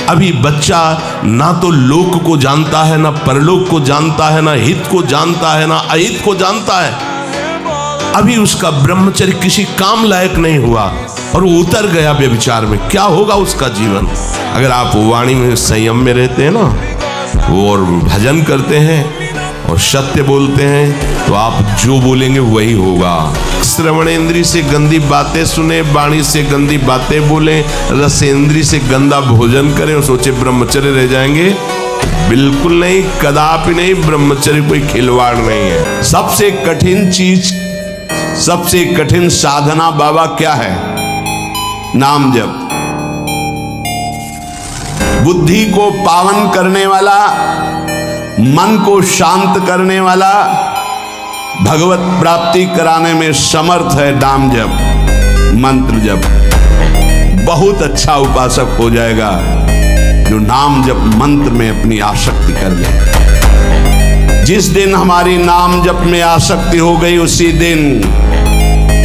अभी बच्चा ना तो लोक को जानता है, ना परलोक को जानता है, ना हित को जानता है, ना अहित को जानता है। अभी उसका ब्रह्मचर्य किसी काम लायक नहीं हुआ और वो उतर गया व्यभिचार में। क्या होगा उसका जीवन? अगर आप वाणी में संयम में रहते हैं ना, और भजन करते हैं और सत्य बोलते हैं, तो आप जो बोलेंगे वही होगा। श्रवणेंद्री से गंदी बातें सुने, वाणी से गंदी बातें बोले, रसेंद्री से गंदा भोजन करें और सोचे ब्रह्मचर्य रह जाएंगे। बिल्कुल नहीं, कदापि नहीं। ब्रह्मचर्य कोई खिलवाड़ नहीं है। सबसे कठिन चीज, सबसे कठिन साधना बाबा क्या है? नाम जप। बुद्धि को पावन करने वाला, मन को शांत करने वाला, भगवत प्राप्ति कराने में समर्थ है नाम जप, मंत्र जप। बहुत अच्छा उपासक हो जाएगा जो नाम जप मंत्र में अपनी आसक्ति कर ले। जिस दिन हमारी नाम जप में आसक्ति हो गई, उसी दिन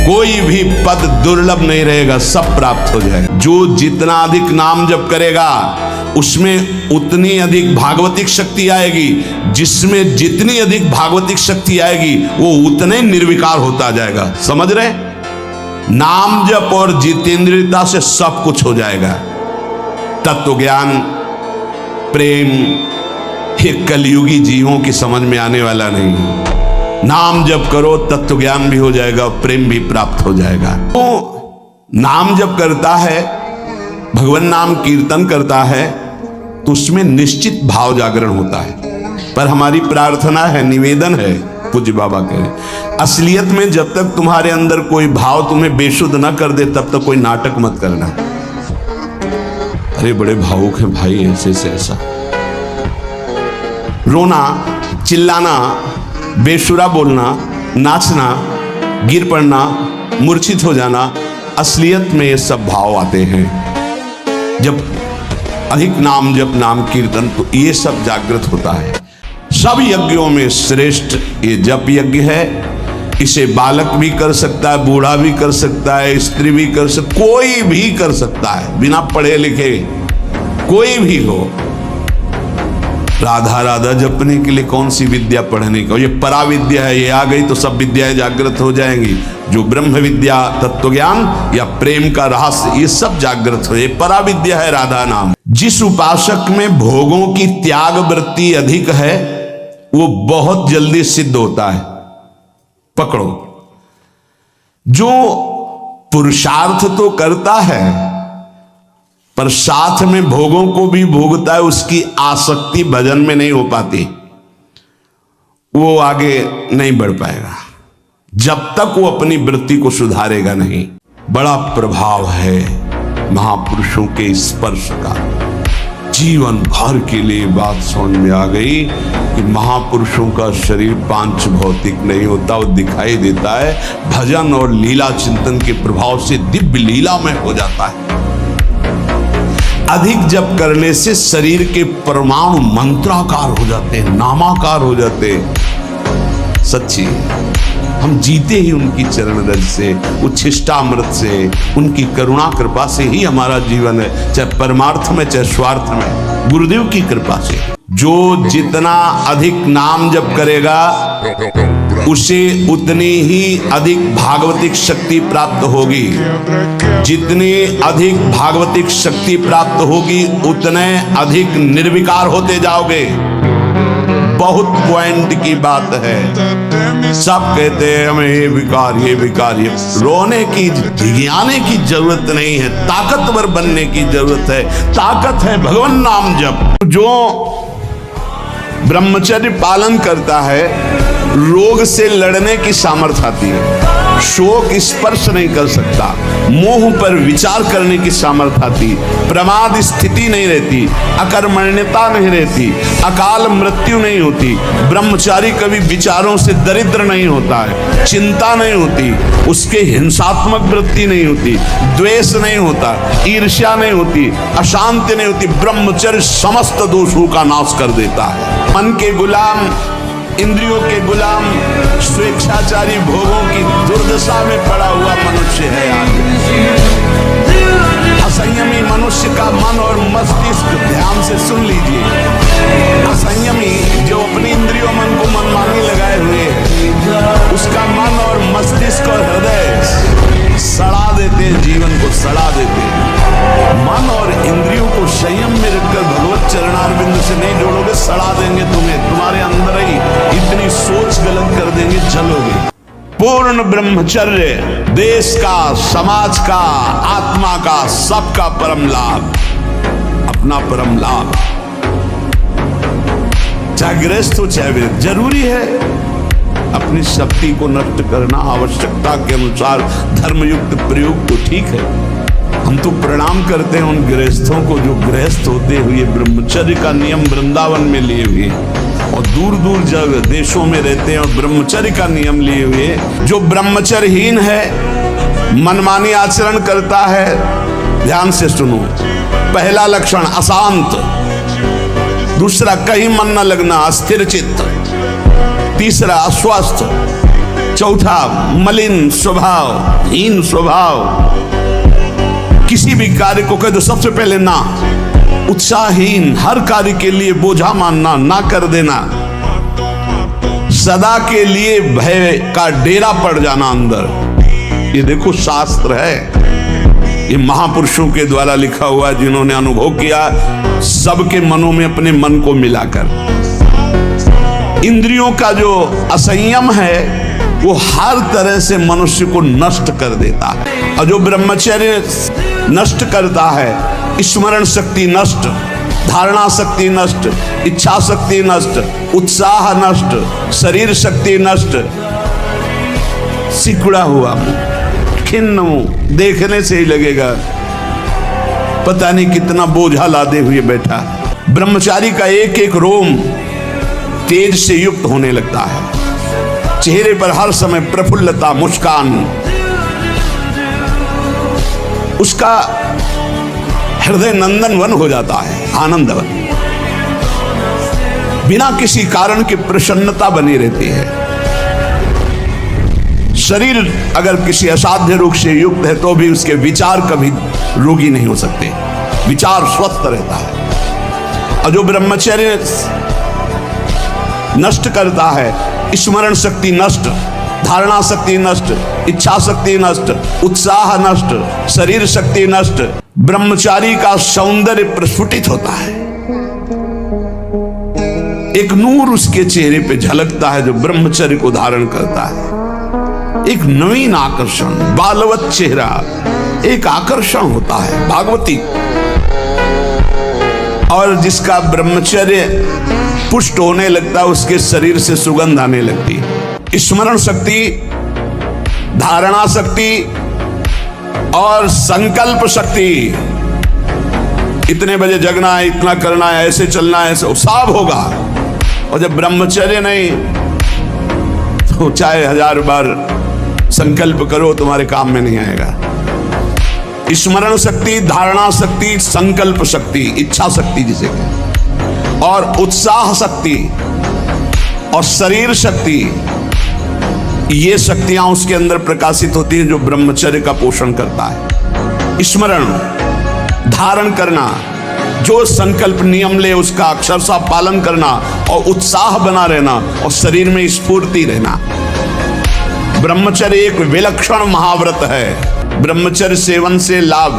कोई भी पद दुर्लभ नहीं रहेगा, सब प्राप्त हो जाएगा। जो जितना अधिक नाम जप करेगा उसमें उतनी अधिक भागवतिक शक्ति आएगी। जिसमें जितनी अधिक भागवतिक शक्ति आएगी वो उतने निर्विकार होता जाएगा। समझ रहे? नाम जप और जितेंद्रियता से सब कुछ हो जाएगा। तत्व ज्ञान, प्रेम, ये कलयुगी जीवों की समझ में आने वाला नहीं। नाम जप करो, तत्व ज्ञान भी हो जाएगा, प्रेम भी प्राप्त हो जाएगा। तो नाम जप करता है, भगवान नाम कीर्तन करता है, तो उसमें निश्चित भाव जागरण होता है। पर हमारी प्रार्थना है, निवेदन है, पूज्य बाबा कह रहे, असलियत में जब तक तुम्हारे अंदर कोई भाव तुम्हें बेशुद्ध न कर दे, तब तक कोई नाटक मत करना। अरे बड़े भावुक है भाई, ऐसे से ऐसा रोना, चिल्लाना, बेसुरा बोलना, नाचना, गिर पड़ना, मूर्छित हो जाना, असलियत में ये सब भाव आते हैं। जब अधिक नाम जप, नाम कीर्तन, तो ये सब जागृत होता है। सब यज्ञों में श्रेष्ठ ये जप यज्ञ है। इसे बालक भी कर सकता है, बूढ़ा भी कर सकता है, स्त्री भी कर सकता, कोई भी कर सकता है, बिना पढ़े लिखे कोई भी हो। राधा राधा जपने के लिए कौन सी विद्या पढ़ने का? ये परा विद्या है, ये आ गई तो सब विद्याएं जागृत हो जाएंगी। जो ब्रह्म विद्या, तत्व ज्ञान या प्रेम का रहस्य, ये सब जागृत हो। ये परा विद्या है राधा नाम। जिस उपासक में भोगों की त्याग वृत्ति अधिक है, वो बहुत जल्दी सिद्ध होता है। पकड़ो, जो पुरुषार्थ तो करता है पर साथ में भोगों को भी भोगता है, उसकी आसक्ति भजन में नहीं हो पाती, वो आगे नहीं बढ़ पाएगा जब तक वो अपनी वृत्ति को सुधारेगा नहीं। बड़ा प्रभाव है महापुरुषों के स्पर्श का। जीवन भर के लिए बात समझ में आ गई कि महापुरुषों का शरीर पांच भौतिक नहीं होता, वो दिखाई देता है। भजन और लीला चिंतन के प्रभाव से दिव्य लीला में हो जाता है। अधिक जप करने से शरीर के परमाणु मंत्राकार हो जाते हैं, नामाकार हो जाते हैं। सच्ची, हम जीते ही उनकी चरण रज से, उच्छिष्टामृत से, उनकी करुणा कृपा से ही हमारा जीवन है, चाहे परमार्थ में चाहे स्वार्थ में, गुरुदेव की कृपा से। जो जितना अधिक नाम जप करेगा उसे उतनी ही अधिक भागवतिक शक्ति प्राप्त होगी। जितनी अधिक भागवतिक शक्ति प्राप्त होगी उतने अधिक निर्विकार होते जाओगे। बहुत पॉइंट की बात है। सब कहते हैं हमें ये विकार, ये विकार, ये रोने की, धियाने की जरूरत नहीं है, ताकतवर बनने की जरूरत है। ताकत है भगवान नाम जप। जो ब्रह्मचर्य पालन करता है, रोग से लड़ने की सामर्थ्य आती है। शोक स्पर्श नहीं कर सकता, मोह पर विचार करने की सामर्थ्य आती, प्रमाद स्थिति नहीं रहती, अकर्मण्यता नहीं रहती, अकाल मृत्यु नहीं होती। ब्रह्मचारी कभी विचारों से दरिद्र नहीं होता है, चिंता नहीं होती, उसके हिंसात्मक वृत्ति नहीं होती, द्वेष नहीं होता, ईर्ष्या नहीं होती, अशांति नहीं होती। ब्रह्मचर्य समस्त दोषों का नाश कर देता है। मन के गुलाम, इंद्रियों के गुलाम, स्वेच्छाचारी भोगों की दुर्दशा में पड़ा हुआ मनुष्य है आज। असंयमी मनुष्य का मन और मस्तिष्क से सुन लीजिए। असंयमी जो अपनी इंद्रियों मन को मनमानी लगाए हुए है, उसका मन और मस्तिष्क और हृदय सड़ा देते हैं, जीवन को सड़ा देते हैं। मन और इंद्रियों को संयम में रखकर भगवत चरणारविंद से नहीं जोड़ोगे, सड़ा देंगे तुम्हें। तुम्हारे अंदर ही इतनी सोच गलत कर देंगे, जलोगे। पूर्ण ब्रह्मचर्य देश का, समाज का, आत्मा का, सबका परम लाभ, अपना परम लाभ। चाहे गृहस्थ हो चाहे वे, जरूरी है अपनी शक्ति को नष्ट करना, आवश्यकता के अनुसार धर्मयुक्त प्रयोग तो ठीक है। हम तो प्रणाम करते हैं उन गृहस्थों को जो गृहस्थ होते हुए ब्रह्मचर्य का नियम वृंदावन में लिए हुए और दूर दूर जगह देशों में रहते हैं और ब्रह्मचर्य का नियम लिए हुए। जो ब्रह्मचर्यहीन है, मनमानी आचरण करता है, ध्यान से सुनो। पहला लक्षण अशांत, दूसरा कहीं मन न लगना, अस्थिर चित्त, तीसरा अस्वस्थ, चौथा मलिन स्वभाव, हीन स्वभाव। किसी भी कार्य को कह दो सबसे पहले ना, उत्साहहीन, हर कार्य के लिए बोझा मानना, ना कर देना, सदा के लिए भय का डेरा पड़ जाना अंदर। ये देखो शास्त्र है, ये महापुरुषों के द्वारा लिखा हुआ, जिन्होंने अनुभव किया सबके मनों में अपने मन को मिलाकर। इंद्रियों का जो असंयम है वो हर तरह से मनुष्य को नष्ट कर देता है, और जो ब्रह्मचर्य नष्ट करता है, स्मरण शक्ति नष्ट, धारणा शक्ति नष्ट, इच्छा शक्ति नष्ट, उत्साह नष्ट, शरीर शक्ति नष्ट, सिकुड़ा हुआ मुंह, खिन्न मुंह, देखने से ही लगेगा पता नहीं कितना बोझा लादे हुए बैठा। ब्रह्मचारी का एक एक रोम तेज से युक्त होने लगता है, चेहरे पर हर समय प्रफुल्लता, मुस्कान, उसका हृदय नंदनवन हो जाता है, आनंदवन, बिना किसी कारण की प्रसन्नता बनी रहती है। शरीर अगर किसी असाध्य रोग से युक्त है तो भी उसके विचार कभी रोगी नहीं हो सकते, विचार स्वस्थ रहता है। और जो ब्रह्मचर्य नष्ट करता है, स्मरण शक्ति नष्ट, धारणा शक्ति नष्ट, इच्छा शक्ति नष्ट, उत्साह नष्ट, शरीर शक्ति नष्ट, ब्रह्मचारी का सौंदर्य प्रस्फुटित होता है। एक नूर उसके चेहरे पे झलकता है जो ब्रह्मचर्य को धारण करता है। एक नवीन आकर्षण, बालवत चेहरा, एक आकर्षण होता है भागवती। और जिसका ब्रह्मचर्य पुष्ट होने लगता है, उसके शरीर से सुगंध आने लगती है। स्मरण शक्ति, धारणा शक्ति और संकल्प शक्ति, इतने बजे जगना है, इतना करना है, ऐसे चलना है, ऐसे सब होगा। और जब ब्रह्मचर्य नहीं तो चाहे 1000 बार संकल्प करो तुम्हारे काम में नहीं आएगा। स्मरण शक्ति, धारणा शक्ति, संकल्प शक्ति, इच्छा शक्ति जिसे कहते, और उत्साह शक्ति और शरीर शक्ति, ये शक्तियां उसके अंदर प्रकाशित होती हैं जो ब्रह्मचर्य का पोषण करता है। स्मरण, धारण करना, जो संकल्प नियम ले उसका अक्षरशः पालन करना और उत्साह बना रहना और शरीर में स्फूर्ति रहना। ब्रह्मचर्य एक विलक्षण महाव्रत है। ब्रह्मचर्य सेवन से लाभ,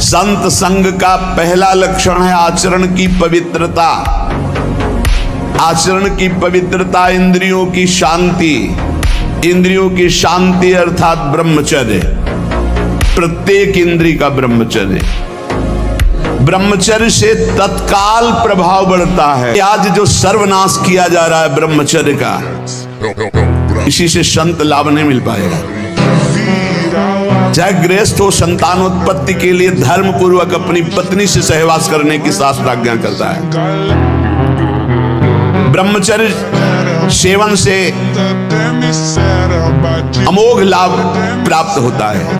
संत संग का पहला लक्षण है आचरण की पवित्रता। आचरण की पवित्रता, इंद्रियों की शांति, इंद्रियों की शांति अर्थात ब्रह्मचर्य, प्रत्येक इंद्रिय का ब्रह्मचर्य। ब्रह्मचर्य से तत्काल प्रभाव बढ़ता है। आज जो सर्वनाश किया जा रहा है ब्रह्मचर्य का, इसी से संत लाभ नहीं मिल पाएगा। चाहे गृहस्थ हो, संतानोत्पत्ति के लिए धर्म पूर्वक अपनी पत्नी से सहवास करने की शास्त्र आज्ञा करता है। ब्रह्मचर्य सेवन से अमोघ लाभ प्राप्त होता है।